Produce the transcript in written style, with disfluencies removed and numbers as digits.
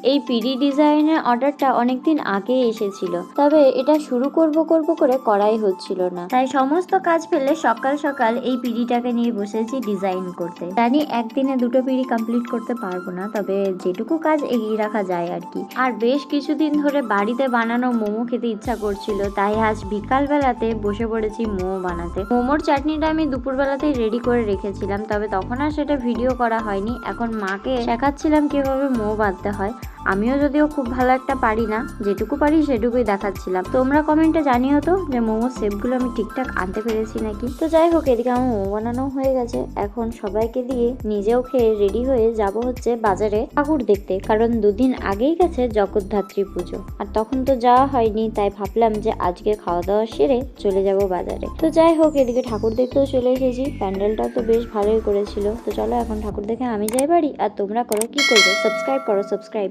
এই পিডি ডিজাইনের অর্ডারটা অনেকদিন আগে এসেছিল, তবে এটা শুরু করব করে করাই হচ্ছিল না। তাই সমস্ত কাজ ফেলে সকাল সকাল এই পিডিটাকে নিয়ে বসেছি ডিজাইন করতে। জানি একদিনে দুটো পিডি কমপ্লিট করতে পারবো না, তবে যেটুকু কাজ এগিয়ে রাখা যায় আর কি। আর বেশ কিছুদিন ধরে বাড়িতে বানানো মোমো খেতে ইচ্ছা করছিল, তাই আজ বিকাল বেলাতে বসে পড়েছি মোমো বানাতে। মোমোর চাটনিটা আমি দুপুর বেলাতেই রেডি করে রেখেছিলাম, তবে তখন আর সেটা ভিডিও করা হয়নি। এখন মাকে শেখাচ্ছিলাম কিভাবে মোমো বাঁধতে হয়। আমিও যদিও খুব ভালো একটা পারি না, যেটুকু পারি সেটুকুই দেখাচ্ছিলাম। তোমরা কমেন্টে জানিও তো যে মোমোর শেপগুলো আমি ঠিকঠাক আনতে পেরেছি নাকি। তো যাই হোক, এদিকে আমার মোমো বানানো হয়ে গেছে। এখন সবাইকে দিয়ে নিজেও খেয়ে রেডি হয়ে যাব হচ্ছে বাজারে ঠাকুর দেখতে, কারণ দুদিন আগেই গেছে জগদ্ধাত্রী পুজো, আর তখন তো যাওয়া হয়নি। তাই ভাবলাম যে আজকে খাওয়া দাওয়া সেরে চলে যাব বাজারে। তো যাই হোক, এদিকে ঠাকুর দেখতেও চলে এসেছি। প্যান্ডেলটাও তো বেশ ভালোই করেছিল। তো চলো এখন ঠাকুর দেখে আমি যাই বাড়ি, আর তোমরা করো কি করবে, সাবস্ক্রাইব করো, সাবস্ক্রাইব।